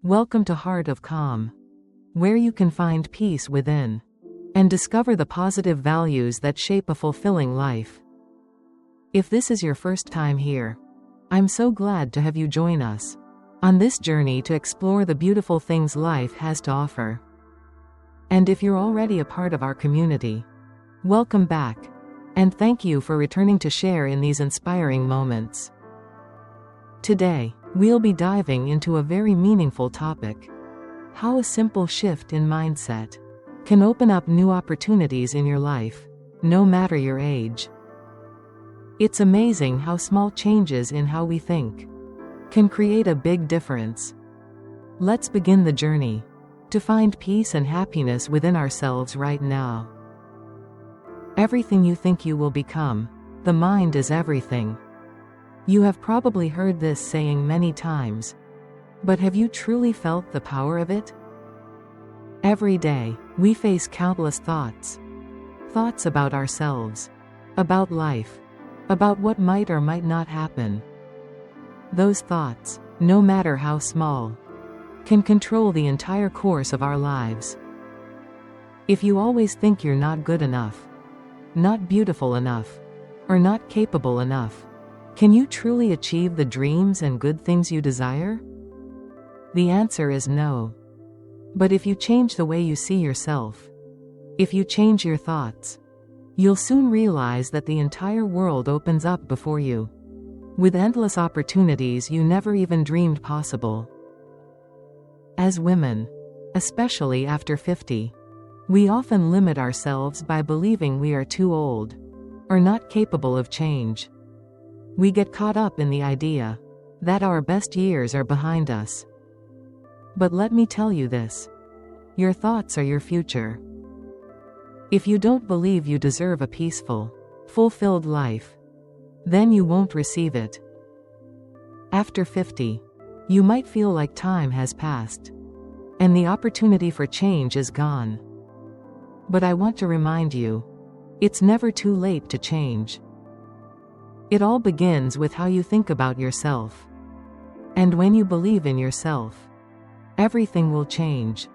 Welcome to Heart of Calm, where you can find peace within and discover the positive values that shape a fulfilling life. If this is your first time here, I'm so glad to have you join us on this journey to explore the beautiful things life has to offer. And if you're already a part of our community, welcome back, and thank you for returning to share in these inspiring moments. Today, we'll be diving into a very meaningful topic: how a simple shift in mindset can open up new opportunities in your life, no matter your age. It's amazing how small changes in how we think can create a big difference. Let's begin the journey to find peace and happiness within ourselves right now. Everything you think you will become, the mind is everything. You have probably heard this saying many times, but have you truly felt the power of it? Every day, we face countless thoughts about ourselves, about life, about what might or might not happen. Those thoughts, no matter how small, can control the entire course of our lives. If you always think you're not good enough, not beautiful enough, or not capable enough, can you truly achieve the dreams and good things you desire? The answer is no. But if you change the way you see yourself, if you change your thoughts, you'll soon realize that the entire world opens up before you, with endless opportunities you never even dreamed possible. As women, especially after 50, we often limit ourselves by believing we are too old, or not capable of change. We get caught up in the idea that our best years are behind us. But let me tell you this: your thoughts are your future. If you don't believe you deserve a peaceful, fulfilled life, then you won't receive it. After 50, you might feel like time has passed, and the opportunity for change is gone. But I want to remind you, it's never too late to change. It all begins with how you think about yourself. And when you believe in yourself, everything will change.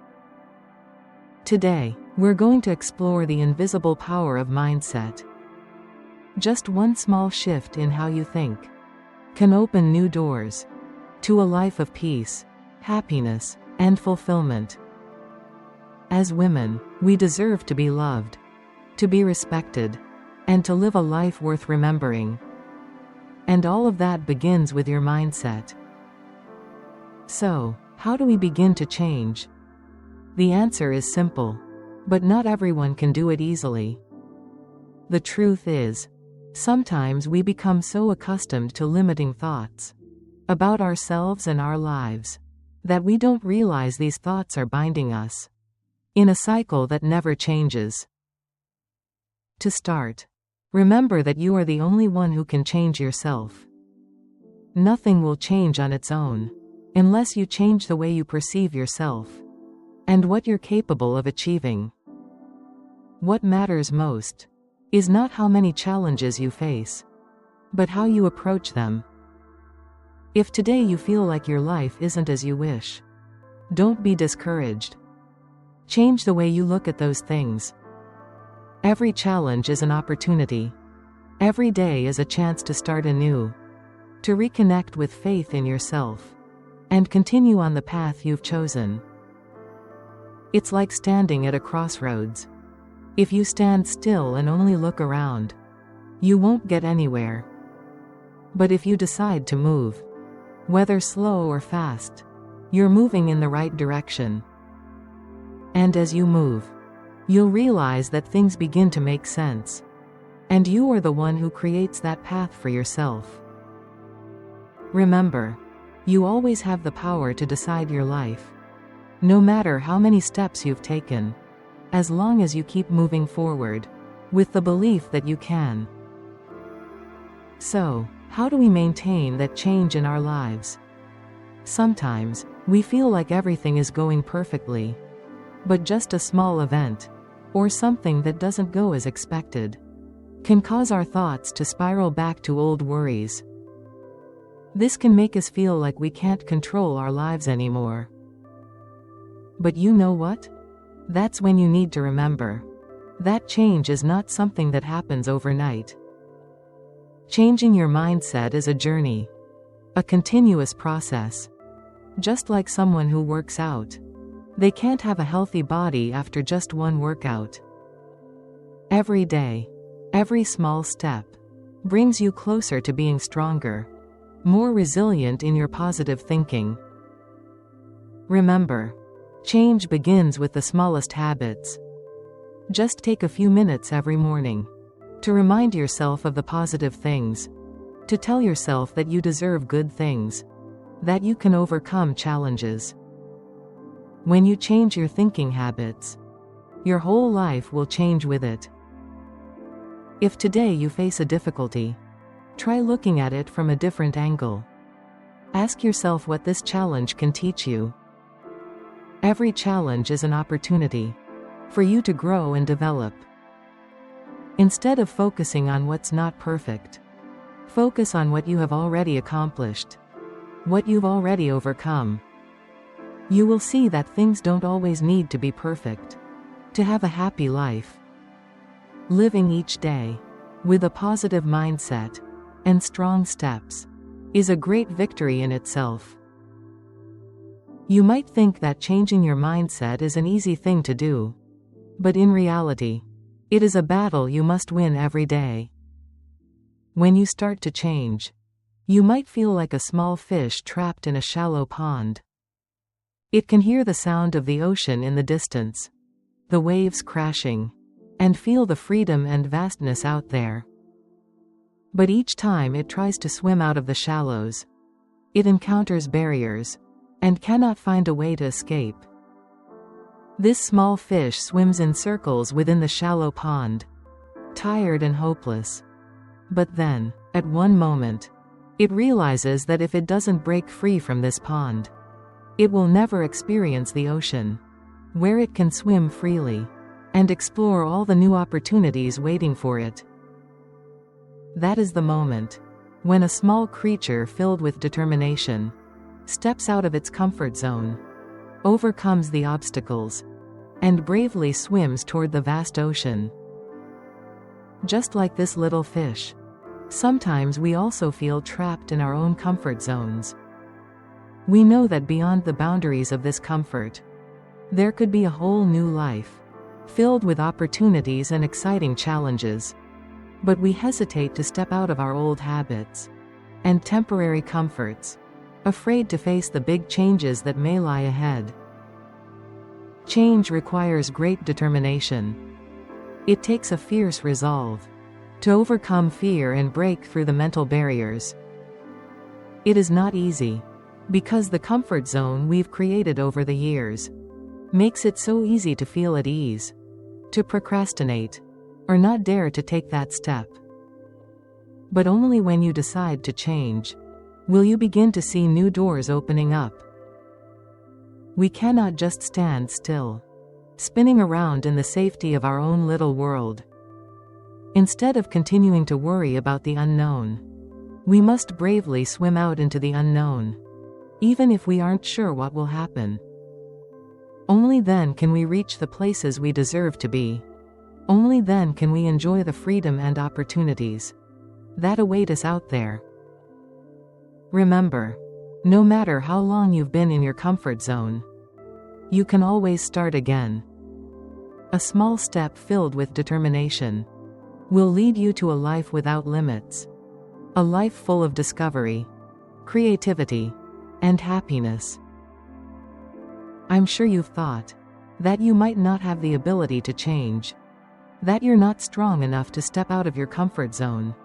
Today, we're going to explore the invisible power of mindset. Just one small shift in how you think can open new doors to a life of peace, happiness, and fulfillment. As women, we deserve to be loved, to be respected, and to live a life worth remembering. And all of that begins with your mindset. So, how do we begin to change? The answer is simple, but not everyone can do it easily. The truth is, sometimes we become so accustomed to limiting thoughts about ourselves and our lives that we don't realize these thoughts are binding us in a cycle that never changes. To start, remember that you are the only one who can change yourself. Nothing will change on its own unless you change the way you perceive yourself and what you're capable of achieving. What matters most is not how many challenges you face, but how you approach them. If today you feel like your life isn't as you wish, don't be discouraged. Change the way you look at those things. Every challenge is an opportunity. Every day is a chance to start anew, to reconnect with faith in yourself, and continue on the path you've chosen. It's like standing at a crossroads. If you stand still and only look around, you won't get anywhere. But if you decide to move, whether slow or fast, you're moving in the right direction. And as you move, you'll realize that things begin to make sense, and you are the one who creates that path for yourself. Remember, you always have the power to decide your life, no matter how many steps you've taken, as long as you keep moving forward with the belief that you can. So, how do we maintain that change in our lives? Sometimes, we feel like everything is going perfectly, but just a small event, or something that doesn't go as expected, can cause our thoughts to spiral back to old worries. This can make us feel like we can't control our lives anymore, But you know what? That's when you need to remember that change is not something that happens overnight. Changing your mindset is a journey, a continuous process. Just like someone who works out, they can't have a healthy body after just one workout. Every day, every small step brings you closer to being stronger, more resilient in your positive thinking. Remember, change begins with the smallest habits. Just take a few minutes every morning to remind yourself of the positive things, to tell yourself that you deserve good things, that you can overcome challenges. When you change your thinking habits, your whole life will change with it. If today you face a difficulty, try looking at it from a different angle. Ask yourself what this challenge can teach you. Every challenge is an opportunity for you to grow and develop. Instead of focusing on what's not perfect, focus on what you have already accomplished, what you've already overcome. You will see that things don't always need to be perfect to have a happy life. Living each day with a positive mindset and strong steps is a great victory in itself. You might think that changing your mindset is an easy thing to do, but in reality, it is a battle you must win every day. When you start to change, you might feel like a small fish trapped in a shallow pond. It can hear the sound of the ocean in the distance, the waves crashing, and feel the freedom and vastness out there. But each time it tries to swim out of the shallows, it encounters barriers and cannot find a way to escape. This small fish swims in circles within the shallow pond, tired and hopeless. But then, at one moment, it realizes that if it doesn't break free from this pond, it will never experience the ocean, where it can swim freely and explore all the new opportunities waiting for it. That is the moment when a small creature filled with determination steps out of its comfort zone, overcomes the obstacles, and bravely swims toward the vast ocean. Just like this little fish, sometimes we also feel trapped in our own comfort zones. We know that beyond the boundaries of this comfort, there could be a whole new life, filled with opportunities and exciting challenges. But we hesitate to step out of our old habits and temporary comforts, afraid to face the big changes that may lie ahead. Change requires great determination. It takes a fierce resolve to overcome fear and break through the mental barriers. It is not easy, because the comfort zone we've created over the years makes it so easy to feel at ease, to procrastinate, or not dare to take that step. But only when you decide to change will you begin to see new doors opening up. We cannot just stand still, spinning around in the safety of our own little world. Instead of continuing to worry about the unknown, we must bravely swim out into the unknown, even if we aren't sure what will happen. Only then can we reach the places we deserve to be. Only then can we enjoy the freedom and opportunities that await us out there. Remember, no matter how long you've been in your comfort zone, you can always start again. A small step filled with determination will lead you to a life without limits, a life full of discovery, creativity, and happiness. I'm sure you've thought that you might not have the ability to change, that you're not strong enough to step out of your comfort zone.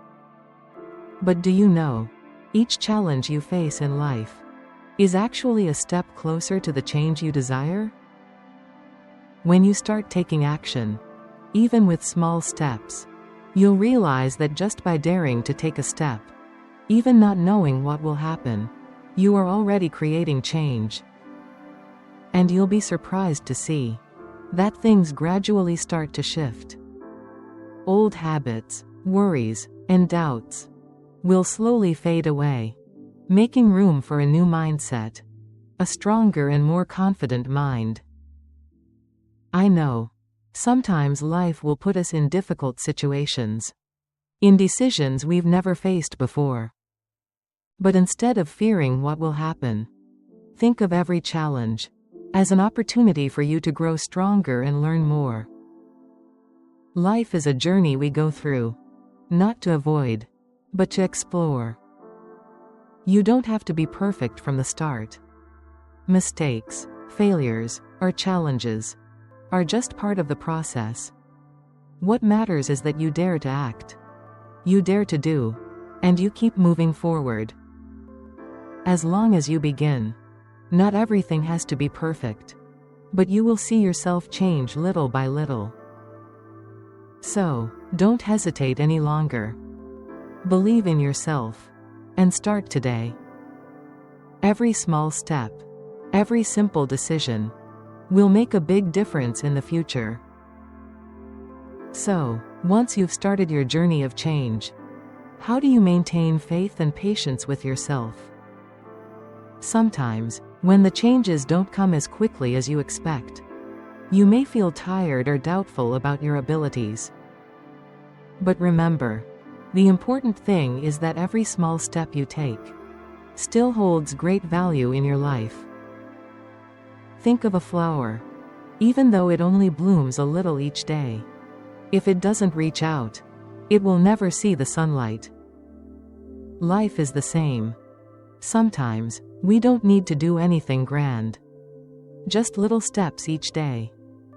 But do you know, each challenge you face in life is actually a step closer to the change you desire? When you start taking action, even with small steps, you'll realize that just by daring to take a step, even not knowing what will happen, you are already creating change. And you'll be surprised to see that things gradually start to shift. Old habits, worries, and doubts will slowly fade away, making room for a new mindset, a stronger and more confident mind. I know. Sometimes life will put us in difficult situations. In decisions we've never faced before. But instead of fearing what will happen, think of every challenge as an opportunity for you to grow stronger and learn more. Life is a journey we go through, not to avoid, but to explore. You don't have to be perfect from the start. Mistakes, failures, or challenges are just part of the process. What matters is that you dare to act, you dare to do, and you keep moving forward. As long as you begin, not everything has to be perfect, but you will see yourself change little by little. So, don't hesitate any longer. Believe in yourself, and start today. Every small step, every simple decision, will make a big difference in the future. So, once you've started your journey of change, how do you maintain faith and patience with yourself? Sometimes, when the changes don't come as quickly as you expect, you may feel tired or doubtful about your abilities. But remember, the important thing is that every small step you take still holds great value in your life. Think of a flower. Even though it only blooms a little each day, if it doesn't reach out, it will never see the sunlight. Life is the same. Sometimes, we don't need to do anything grand. Just little steps each day,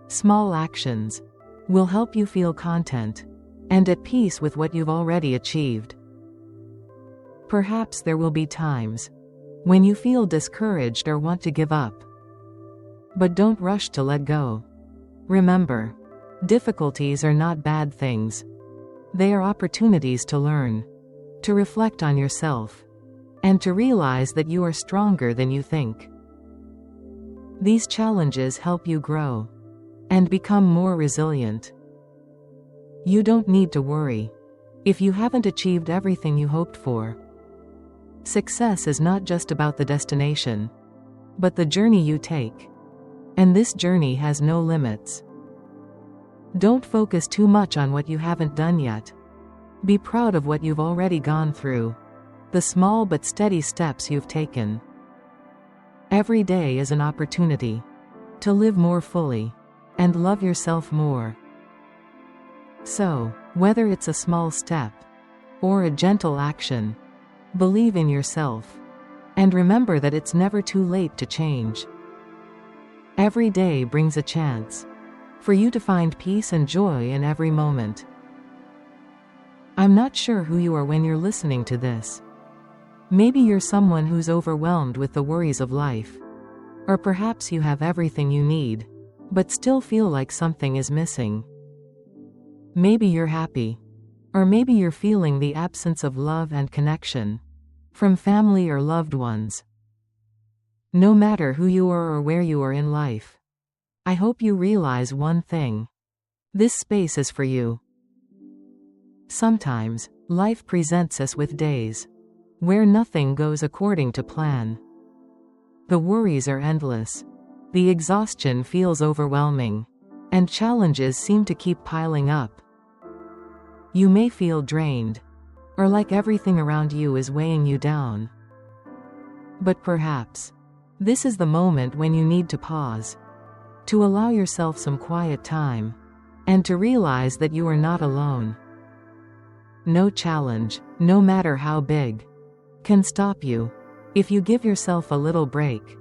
small actions, will help you feel content and at peace with what you've already achieved. Perhaps there will be times when you feel discouraged or want to give up. But don't rush to let go. Remember, difficulties are not bad things. They are opportunities to learn, to reflect on yourself, and to realize that you are stronger than you think. These challenges help you grow and become more resilient. You don't need to worry if you haven't achieved everything you hoped for. Success is not just about the destination, but the journey you take. And this journey has no limits. Don't focus too much on what you haven't done yet. Be proud of what you've already gone through, the small but steady steps you've taken. Every day is an opportunity to live more fully and love yourself more. So, whether it's a small step or a gentle action, believe in yourself and remember that it's never too late to change. Every day brings a chance for you to find peace and joy in every moment. I'm not sure who you are when you're listening to this. Maybe you're someone who's overwhelmed with the worries of life. Or perhaps you have everything you need, but still feel like something is missing. Maybe you're happy. Or maybe you're feeling the absence of love and connection from family or loved ones. No matter who you are or where you are in life, I hope you realize one thing. This space is for you. Sometimes, life presents us with days where nothing goes according to plan. The worries are endless. The exhaustion feels overwhelming. And challenges seem to keep piling up. You may feel drained, or like everything around you is weighing you down. But perhaps, this is the moment when you need to pause, to allow yourself some quiet time, and to realize that you are not alone. No challenge, no matter how big, can stop you if you give yourself a little break,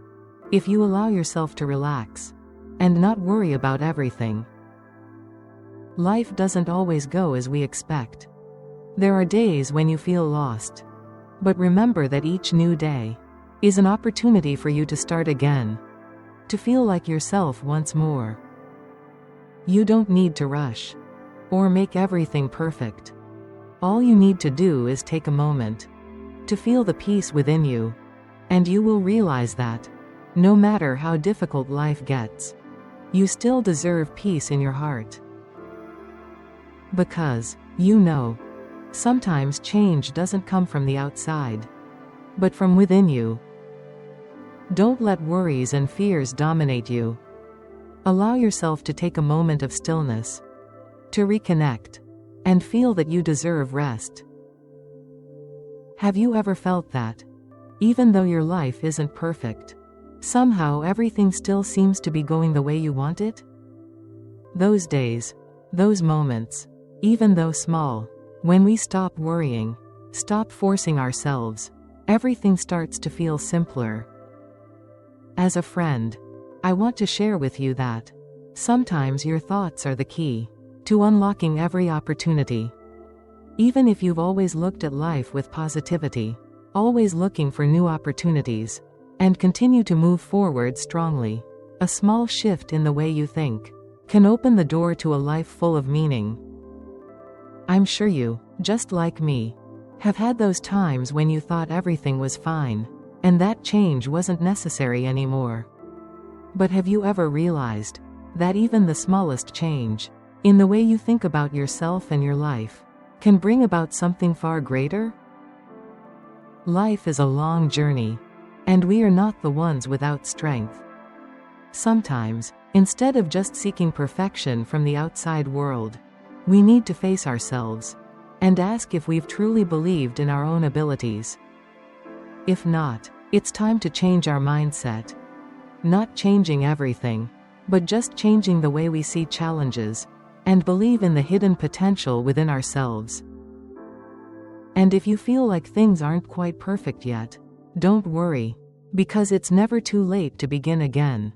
if you allow yourself to relax, and not worry about everything. Life doesn't always go as we expect. There are days when you feel lost, but remember that each new day is an opportunity for you to start again, to feel like yourself once more. You don't need to rush or make everything perfect. All you need to do is take a moment to feel the peace within you, and you will realize that, no matter how difficult life gets, you still deserve peace in your heart. Because, you know, sometimes change doesn't come from the outside, but from within you. Don't let worries and fears dominate you. Allow yourself to take a moment of stillness, to reconnect, and feel that you deserve rest. Have you ever felt that, even though your life isn't perfect, somehow everything still seems to be going the way you want it? Those days, those moments, even though small, when we stop worrying, stop forcing ourselves, everything starts to feel simpler. As a friend, I want to share with you that sometimes your thoughts are the key to unlocking every opportunity. Even if you've always looked at life with positivity, always looking for new opportunities, and continue to move forward strongly, a small shift in the way you think can open the door to a life full of meaning. I'm sure you, just like me, have had those times when you thought everything was fine, and that change wasn't necessary anymore. But have you ever realized that even the smallest change in the way you think about yourself and your life can bring about something far greater? Life is a long journey, and we are not the ones without strength. Sometimes, instead of just seeking perfection from the outside world, we need to face ourselves and ask if we've truly believed in our own abilities. If not, it's time to change our mindset. Not changing everything, but just changing the way we see challenges and believe in the hidden potential within ourselves. And if you feel like things aren't quite perfect yet, don't worry, because it's never too late to begin again.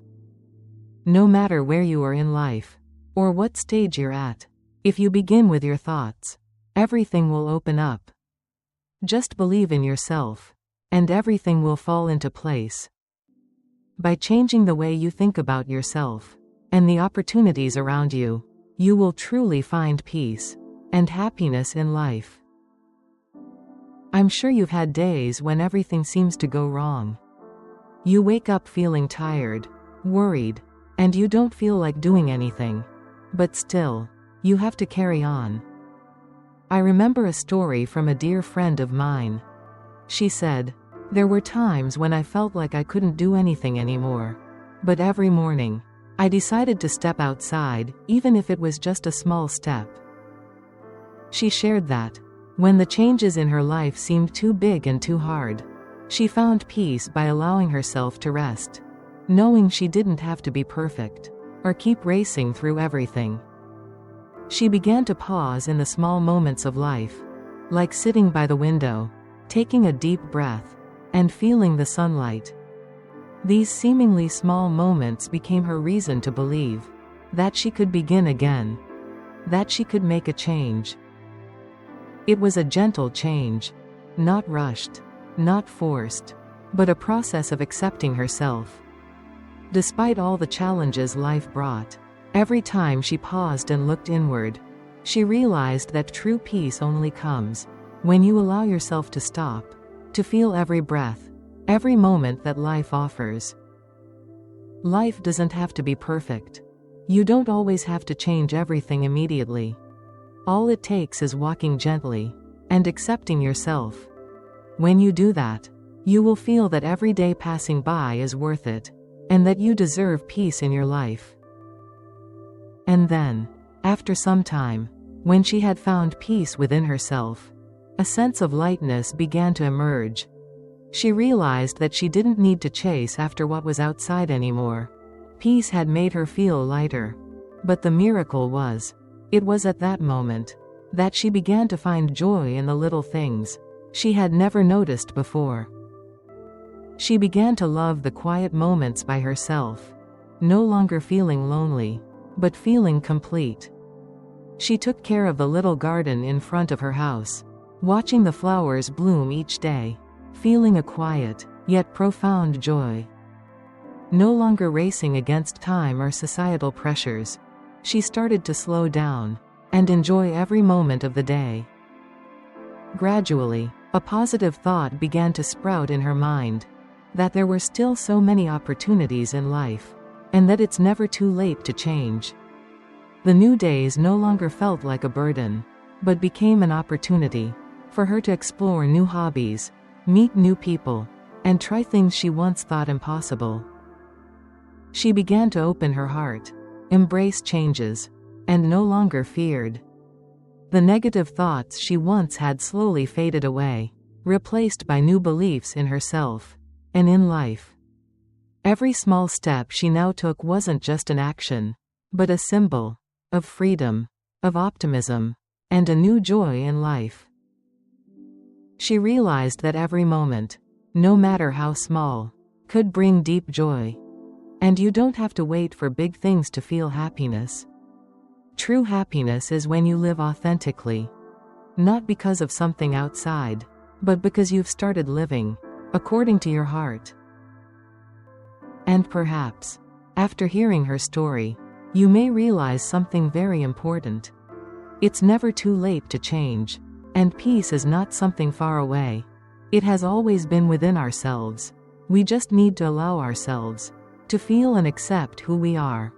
No matter where you are in life, or what stage you're at, if you begin with your thoughts, everything will open up. Just believe in yourself, and everything will fall into place. By changing the way you think about yourself and the opportunities around you, you will truly find peace and happiness in life. I'm sure you've had days when everything seems to go wrong. You wake up feeling tired, worried, and you don't feel like doing anything. But still, you have to carry on. I remember a story from a dear friend of mine. She said, "There were times when I felt like I couldn't do anything anymore. But every morning, I decided to step outside, even if it was just a small step." She shared that, when the changes in her life seemed too big and too hard, she found peace by allowing herself to rest, knowing she didn't have to be perfect or keep racing through everything. She began to pause in the small moments of life, like sitting by the window, taking a deep breath, and feeling the sunlight. These seemingly small moments became her reason to believe that she could begin again, that she could make a change. It was a gentle change, not rushed, not forced, but a process of accepting herself. Despite all the challenges life brought, every time she paused and looked inward, she realized that true peace only comes when you allow yourself to stop, to feel every breath, every moment that life offers. Life doesn't have to be perfect. You don't always have to change everything immediately. All it takes is walking gently and accepting yourself. When you do that, you will feel that every day passing by is worth it, and that you deserve peace in your life. And then, after some time, when she had found peace within herself, a sense of lightness began to emerge. She realized that she didn't need to chase after what was outside anymore. Peace had made her feel lighter. But the miracle was, it was at that moment that she began to find joy in the little things she had never noticed before. She began to love the quiet moments by herself, no longer feeling lonely, but feeling complete. She took care of the little garden in front of her house, watching the flowers bloom each day, feeling a quiet, yet profound joy. No longer racing against time or societal pressures, she started to slow down and enjoy every moment of the day. Gradually, a positive thought began to sprout in her mind, that there were still so many opportunities in life, and that it's never too late to change. The new days no longer felt like a burden, but became an opportunity for her to explore new hobbies, meet new people, and try things she once thought impossible. She began to open her heart, embrace changes, and no longer feared. The negative thoughts she once had slowly faded away, replaced by new beliefs in herself and in life. Every small step she now took wasn't just an action, but a symbol of freedom, of optimism, and a new joy in life. She realized that every moment, no matter how small, could bring deep joy. And you don't have to wait for big things to feel happiness. True happiness is when you live authentically. Not because of something outside, but because you've started living according to your heart. And perhaps, after hearing her story, you may realize something very important. It's never too late to change, and peace is not something far away. It has always been within ourselves. We just need to allow ourselves to feel and accept who we are.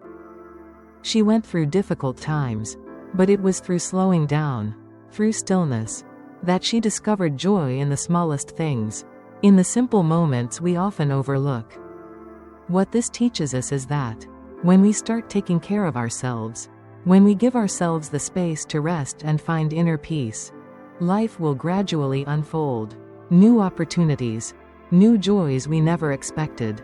She went through difficult times, but it was through slowing down, through stillness, that she discovered joy in the smallest things, in the simple moments we often overlook. What this teaches us is that, when we start taking care of ourselves, when we give ourselves the space to rest and find inner peace, life will gradually unfold. New opportunities, new joys we never expected.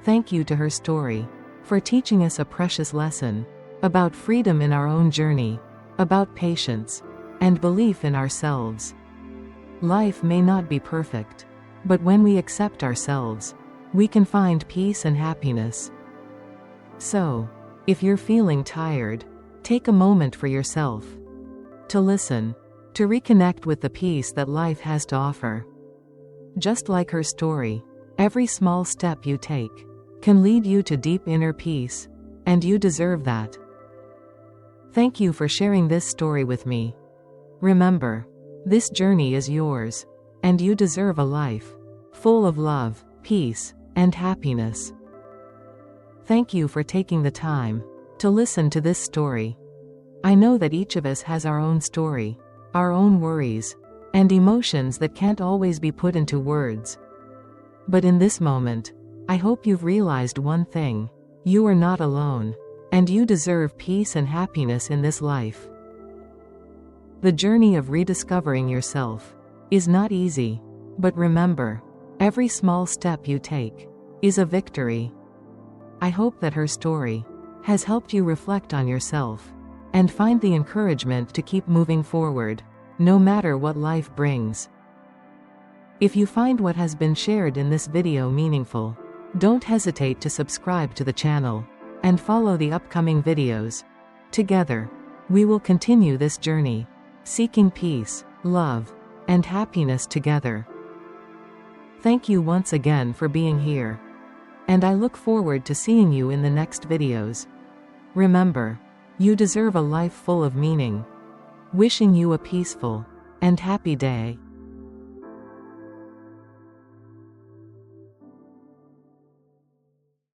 Thank you to her story for teaching us a precious lesson about freedom in our own journey, about patience, and belief in ourselves. Life may not be perfect, but when we accept ourselves, we can find peace and happiness. So, if you're feeling tired, take a moment for yourself. To listen, to reconnect with the peace that life has to offer. Just like her story, every small step you take can lead you to deep inner peace, and you deserve that. Thank you for sharing this story with me. Remember, this journey is yours, and you deserve a life full of love, peace, and happiness. Thank you for taking the time to listen to this story. I know that each of us has our own story, our own worries, and emotions that can't always be put into words. But in this moment, I hope you've realized one thing: you are not alone, and you deserve peace and happiness in this life. The journey of rediscovering yourself is not easy, but remember, every small step you take is a victory. I hope that her story has helped you reflect on yourself and find the encouragement to keep moving forward, no matter what life brings. If you find what has been shared in this video meaningful, don't hesitate to subscribe to the channel and follow the upcoming videos. Together, we will continue this journey, seeking peace, love, and happiness together. Thank you once again for being here, and I look forward to seeing you in the next videos. Remember, you deserve a life full of meaning. Wishing you a peaceful and happy day.